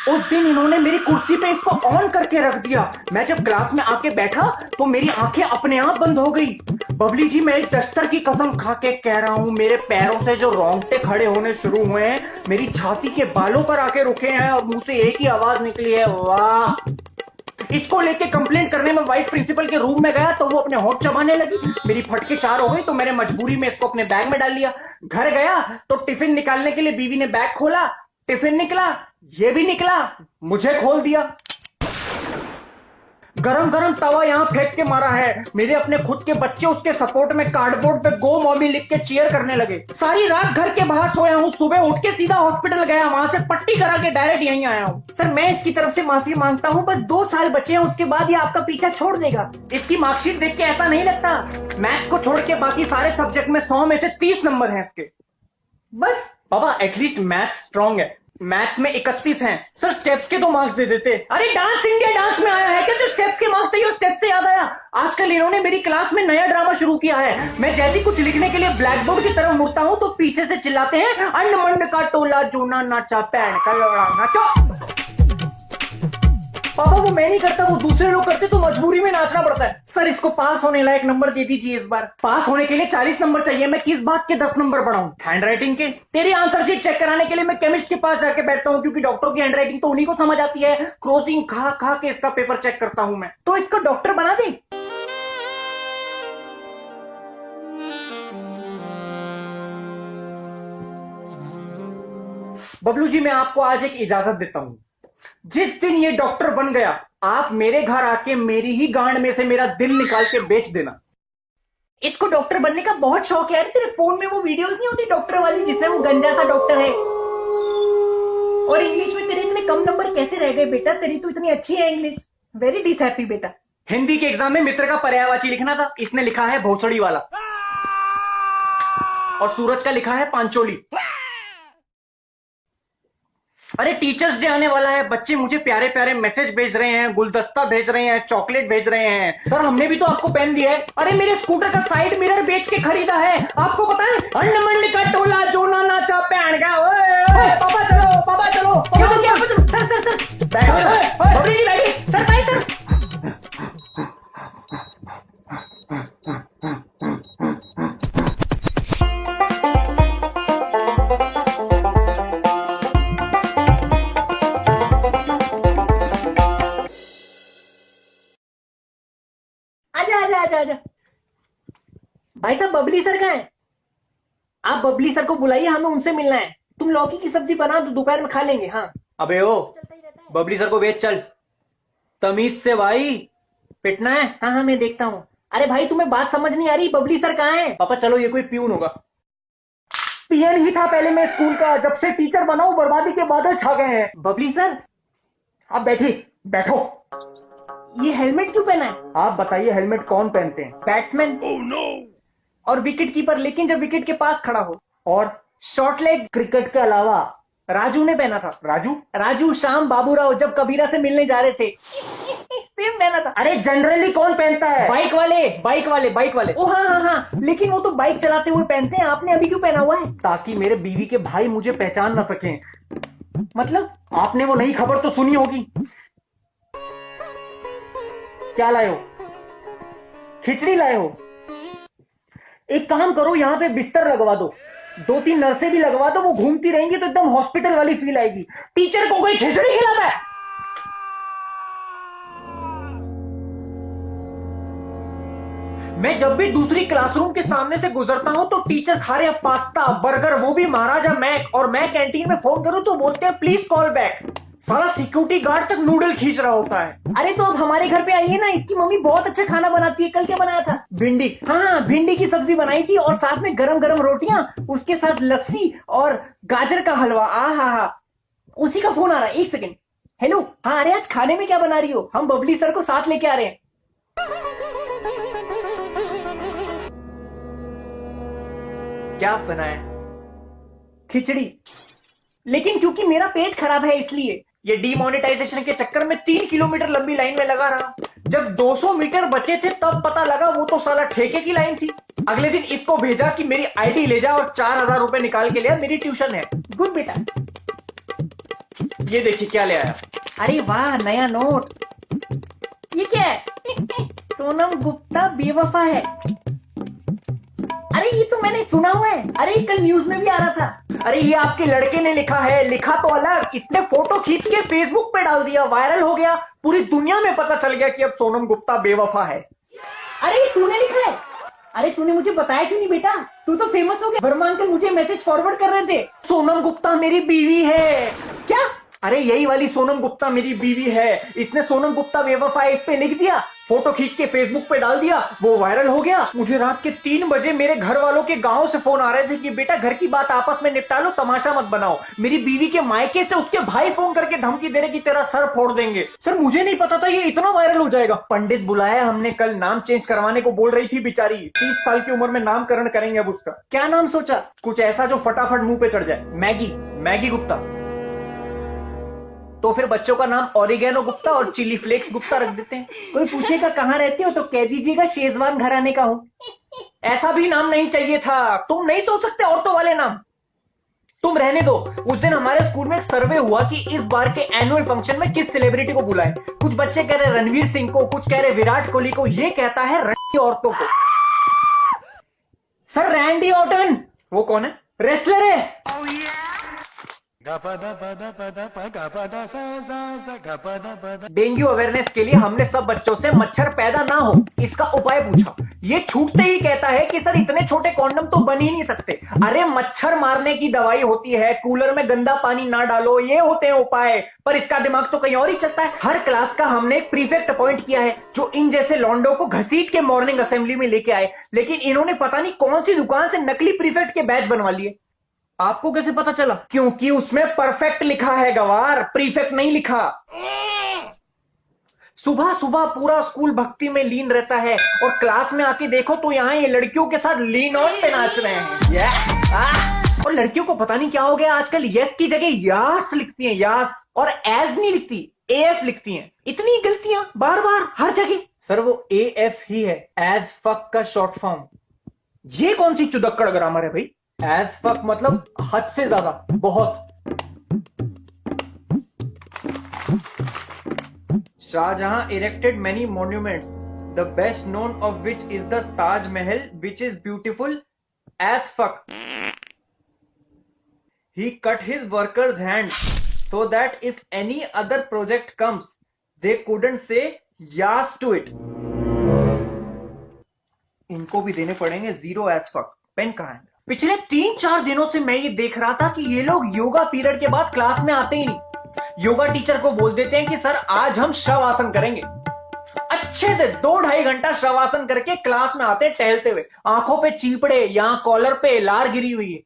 उस दिन इन्होंने मेरी कुर्सी पे इसको ऑन करके रख दिया। मैं जब क्लास में आके बैठा तो मेरी आंखें अपने आप बंद हो गई। बबली जी, मैं इस दस्तर की कसम खा के कह रहा हूं, मेरे पैरों से जो रोंगटे खड़े होने शुरू हुए हैं, मेरी छाती के बालों पर आके रुके हैं और मुंह से एक ही आवाज निकली है, वाह। इसको लेके कंप्लेंट करने में वाइस प्रिंसिपल के रूम में गया तो वो अपने होंठ चबाने लगी। मेरी फटके 4 हो गई तो मैंने मजबूरी में इसको अपने बैग में डाल लिया। घर गया तो टिफिन निकालने के लिए बीवी ने बैग खोला, टिफिन निकला, ये भी निकला, मुझे खोल दिया। गरम गरम तवा यहां फेंक के मारा है। मेरे अपने खुद के बच्चे उसके सपोर्ट में कार्डबोर्ड पे गो मॉमी लिख के चीयर करने लगे। सारी रात घर के बाहर सोया हूं, सुबह उठ के सीधा हॉस्पिटल गया, वहां से पट्टी करा के डायरेक्ट यहीं आया हूं। सर मैं इसकी तरफ से माफी मांगता हूं, बस 2 साल बचे हैं, उसके बाद ये आपका पीछा छोड़ देगा। इसकी मार्कशीट देख के ऐसा नहीं लगता। मैथ्स को छोड़ के बाकी सारे सब्जेक्ट में 100 में से 30 नंबर हैं इसके। बस पापा एटलीस्ट मैथ्स स्ट्रॉन्ग है। मैथ्स में 31 हैं। सर स्टेप्स के तो मार्क्स दे देते। अरे डांस इंडिया डांस में आया है क्या जो स्टेप्स के मार्क्स चाहिए? स्टेप्स से याद आया, आजकल इन्होंने मेरी क्लास में नया ड्रामा शुरू किया है। मैं जैसे ही कुछ लिखने के लिए ब्लैक बोर्ड की तरफ मुड़ता हूं तो पीछे से चिल्लाते हैं, अंडमंड का टोला जोना नाचा पैन का नाचो। पापा वो मैं नहीं करता, वो दूसरे लोग करते तो मजबूरी में नाचना पड़ता है। सर इसको पास होने लायक नंबर दे दीजिए इस बार। पास होने के लिए 40 नंबर चाहिए, मैं किस बात के 10 नंबर बढ़ाऊं? हैंडराइटिंग के? तेरी आंसर शीट चेक कराने के लिए मैं केमिस्ट के पास जाके बैठता हूं, क्योंकि डॉक्टर की हैंडराइटिंग तो उन्हीं को समझ आती है। क्रोसिंग खा खा के इसका पेपर चेक करता हूं मैं। तो इसको डॉक्टर बना दे। बबलू जी, मैं आपको आज एक इजाजत देता हूं। जिस दिन ये डॉक्टर बन गया, आप मेरे घर आके मेरी ही गांड में से मेरा दिल निकाल के बेच देना। इसको डॉक्टर बनने का बहुत शौक है। अरे तेरे फोन में वो वीडियोस नहीं होती डॉक्टर वाली जिसमें वो गंजा सा डॉक्टर है। और इंग्लिश में तेरे इतने कम नंबर कैसे रह गए बेटा? तेरी तो इतनी अच्छी है इंग्लिश। वेरी डिसहैप्पी बेटा। हिंदी के एग्जाम में मित्र का पर्यायवाची लिखना था, इसने लिखा है भोसड़ी वाला, और सूरज का लिखा है पांचोली। अरे टीचर्स डे आने वाला है, बच्चे मुझे प्यारे प्यारे मैसेज भेज रहे हैं, गुलदस्ता भेज रहे हैं, चॉकलेट भेज रहे हैं। सर हमने भी तो आपको पेन दिया है। अरे मेरे स्कूटर का साइड मिरर बेच के खरीदा है, आपको पता है? अंडमंड का टोला जोना नाचा पैन का। पापा चलो, पापा चलो, पापा चलो। सर सर सर बैठो, बबली जी बैठिए। Sir bye sir. आजा। भाई साहब बबली सर कहाँ है? आप बबली सर को बुलाइए, हमें उनसे मिलना है। तुम लौकी की सब्जी बना दो, दोपहर में खा लेंगे। हाँ अबे ओ बबली सर को भेज चल, तमीज से भाई, पिटना है। हाँ हाँ मैं देखता हूँ। अरे भाई तुम्हें बात समझ नहीं आ रही, बबली सर कहाँ है? पापा चलो, ये कोई प्यून होगा। पीएन ही था पहले मैं स्कूल का, जब से टीचर बना हूं बर्बादी के बादल छा गए हैं। बबली सर आप बैठिए, बैठो। ये हेलमेट क्यों पहना है? आप बताइए, हेलमेट कौन पहनते हैं? बैट्समैन। Oh no. और विकेट कीपर, लेकिन जब विकेट के पास खड़ा हो। और शॉर्ट लेग क्रिकेट के अलावा राजू ने पहना था। राजू श्याम बाबूराव जब कबीरा से मिलने जा रहे थे सेम पहना था। अरे जनरली कौन पहनता है? बाइक वाले। ओ हाँ, लेकिन वो तो बाइक चलाते हुए पहनते हैं, आपने अभी क्यों पहना हुआ है? ताकि मेरे बीवी के भाई मुझे पहचान ना सकें। मतलब आपने वो नई खबर तो सुनी होगी। क्या लाए हो? खिचड़ी लाए हो? एक काम करो, यहां पे बिस्तर लगवा दो, 2-3 नर्सें भी लगवा दो, वो घूमती रहेंगी तो एकदम हॉस्पिटल वाली फील आएगी। टीचर को कोई खिचड़ी खिलाता है? मैं जब भी दूसरी क्लासरूम के सामने से गुजरता हूं तो टीचर खा रहे हैं पास्ता बर्गर, वो भी महाराजा मैक, और मैं कैंटीन में फोन करूं तो बोलते हैं प्लीज कॉल बैक। सारा सिक्योरिटी गार्ड तक नूडल खींच रहा होता है। अरे तो अब हमारे घर पे आइए ना, इसकी मम्मी बहुत अच्छा खाना बनाती है। कल क्या बनाया था? भिंडी। हाँ भिंडी की सब्जी बनाई थी, और साथ में गरम गरम रोटियां, उसके साथ लस्सी और गाजर का हलवा। हा। उसी का फोन आ रहा है, 1 सेकंड। हेलो। हाँ अरे आज खाने में क्या बना रही हो? हम बबली सर को साथ लेके आ रहे हैं। क्या बनाया? खिचड़ी। लेकिन क्योंकि मेरा पेट खराब है इसलिए। ये डीमोनेटाइजेशन के चक्कर में 3 किलोमीटर लंबी लाइन में लगा रहा। जब 200 मीटर बचे थे तब पता लगा वो तो साला ठेके की लाइन थी। अगले दिन इसको भेजा कि मेरी आईडी ले जा और 4000 रुपए निकाल के लिया, मेरी ट्यूशन है। गुड बेटा। ये देखिए क्या ले आया। अरे वाह, नया नोट। ये क्या है? सोनम गुप्ता बेवफा है। अरे ये तो मैंने सुना हुआ है। अरे कल न्यूज में भी आ रहा था। अरे ये आपके लड़के ने लिखा है। लिखा तो अलग, इसने फोटो खींच के फेसबुक पे डाल दिया, वायरल हो गया, पूरी दुनिया में पता चल गया कि अब सोनम गुप्ता बेवफा है। अरे ये तूने लिखा है? अरे तूने मुझे बताया क्यों नहीं बेटा? तू तो फेमस हो गया। वर्मा अंकल मुझे मैसेज फॉरवर्ड कर रहे थे, सोनम गुप्ता मेरी बीवी है। क्या? अरे यही वाली सोनम गुप्ता मेरी बीवी है। इसने सोनम गुप्ता बेवफा है इस पे लिख दिया, फोटो खींच के फेसबुक पे डाल दिया, वो वायरल हो गया। मुझे रात के 3 बजे मेरे घर वालों के गांव से फोन आ रहे थे कि बेटा घर की बात आपस में निपटा लो, तमाशा मत बनाओ। मेरी बीवी के मायके से उसके भाई फोन करके धमकी दे रहे कि तेरा सर फोड़ देंगे। सर मुझे नहीं पता था ये इतना वायरल हो जाएगा। पंडित बुलाया हमने कल, नाम चेंज करवाने को बोल रही थी बेचारी। 30 साल की उम्र में नामकरण करेंगे अब उसका। क्या नाम सोचा? कुछ ऐसा जो फटाफट मुंह पे चढ़ जाए। मैगी गुप्ता। तो फिर बच्चों का नाम ऑरिगेनो गुप्ता और चिली फ्लेक्स गुप्ता रख देते हैं। कोई पूछेगा कहाँ रहते हो तो कह दीजिएगा शेजवान घराने का हूं। ऐसा भी नाम नहीं चाहिए था। तुम नहीं सोच सकते औरतों वाले नाम? तुम रहने दो। उस दिन हमारे स्कूल में एक सर्वे हुआ कि इस बार के एनुअल फंक्शन में किस सेलिब्रिटी को बुलाएं। कुछ बच्चे कह रहे रणवीर सिंह को, कुछ कह रहे विराट कोहली को, ये कहता है रंडी औरतों को। Sir Randy Orton. वो कौन है? रेसलर है। डेंगू अवेयरनेस के लिए हमने सब बच्चों से मच्छर पैदा ना हो इसका उपाय पूछा। ये छूटते ही कहता है कि सर इतने छोटे कॉन्डम तो बन ही नहीं सकते। अरे मच्छर मारने की दवाई होती है, कूलर में गंदा पानी ना डालो, ये होते हैं उपाय। पर इसका दिमाग तो कहीं और ही चलता है। हर क्लास का हमने एक प्रीफेक्ट अपॉइंट किया है जो इन जैसे लॉन्डो को घसीट के मॉर्निंग असेंबली में लेके आए, लेकिन इन्होंने पता नहीं कौन सी दुकान से नकली प्रीफेक्ट के बैच बनवा लिए। आपको कैसे पता चला? क्योंकि उसमें परफेक्ट लिखा है गवार, प्रीफेक्ट नहीं लिखा। सुबह सुबह पूरा स्कूल भक्ति में लीन रहता है और क्लास में आके देखो तो यहाँ ये लड़कियों के साथ लीन ऑन पे नाच रहे हैं। और लड़कियों को पता नहीं क्या हो गया, आजकल यस की जगह यास लिखती हैं, यास, और एज नहीं लिखती, एफ लिखती हैं। इतनी गलतियां बार बार हर जगह। सर वो एफ ही है, एज फक का शॉर्ट फॉर्म। ये कौन सी चुदक्कड़ ग्रामर है भाई? एज फक मतलब हद से ज्यादा, बहुत। Shahjahan erected many monuments, the best known of which is the Taj Mahal, which is beautiful as fuck. He cut his workers' hands so that if any other project comes, they couldn't say yes to it. इनको भी देने पड़ेंगे 0 as fuck। Pen कहाँ है? पिछले 3-4 दिनों से मैं ये देख रहा था कि ये लोग योगा पीरियड के बाद क्लास में आते ही नहीं। योगा टीचर को बोल देते हैं कि सर आज हम शवासन करेंगे। अच्छे से 2-2.5 घंटा शवासन करके क्लास में आते टहलते हुए, आंखों पे चीपड़े, यहां कॉलर पे लार गिरी हुई है।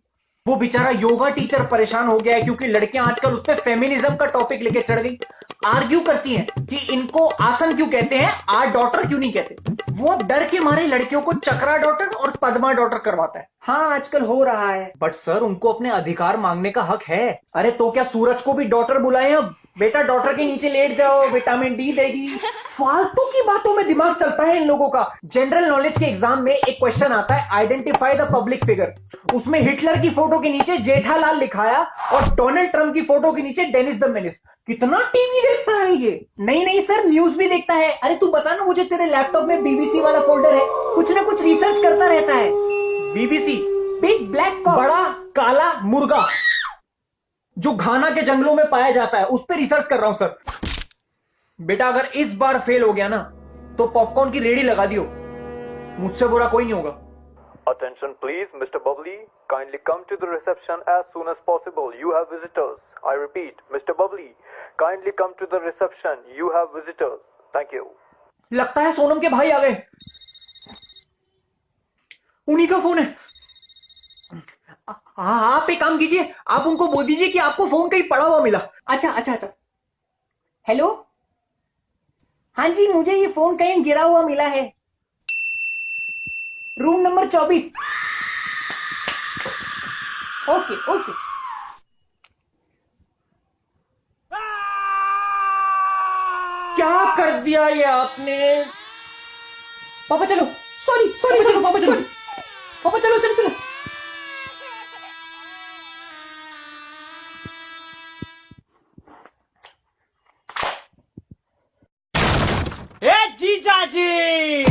वो बेचारा योगा टीचर परेशान हो गया है क्योंकि लड़कियां आजकल उस पे फेमिनिज्म का टॉपिक लेके चढ़ गई। आर्ग्यू करती हैं कि इनको आसन क्यों कहते हैं, आर डॉटर क्यों नहीं कहते। वो डर के मारे लड़कियों को चक्रा डॉटर और पद्मा डॉटर करवाता है। हाँ आजकल हो रहा है, बट सर उनको अपने अधिकार मांगने का हक है। अरे तो क्या सूरज को भी डॉटर बुलाएं अब? बेटा डॉटर के नीचे लेट जाओ, विटामिन डी देगी। फालतू की बातों में दिमाग चलता है इन लोगों का। जनरल नॉलेज के एग्जाम में एक क्वेश्चन आता है, आइडेंटिफाई द पब्लिक फिगर। उसमें हिटलर की फोटो के नीचे जेठालाल लिखाया और डोनाल्ड ट्रंप की फोटो के नीचे डेनिस द मेनिस। कितना टीवी देखता है ये? नहीं सर न्यूज भी देखता है। अरे तू बता ना मुझे, तेरे लैपटॉप में बीबीसी वाला फोल्डर है, कुछ ना कुछ रिसर्च करता रहता है। बीबीसी बिग ब्लैक कॉक, बड़ा काला मुर्गा जो घाना के जंगलों में पाया जाता है, उस पर रिसर्च कर रहा हूं सर। बेटा अगर इस बार फेल हो गया ना तो पॉपकॉर्न की रेडी लगा दियो, मुझसे बुरा कोई नहीं होगा। Attention please, Mr. Bubbly. Kindly come to the reception as soon as possible. You have visitors. I repeat, Mr. Bubbly. Kindly come to the reception. You have visitors. Thank you. लगता है सोनम के भाई आ गए, उन्हीं का फोन है। हाँ आप एक काम कीजिए, आप उनको बोल दीजिए कि आपको फोन कहीं पड़ा हुआ मिला। अच्छा। हेलो हाँ जी, मुझे ये फोन कहीं गिरा हुआ मिला है। Room number 24। Okay okay. क्या कर दिया ये आपने? पापा चलो, सॉरी सॉरी, चलो पापा चलो, पापा चलो चलो चलो। ए जीजा जी,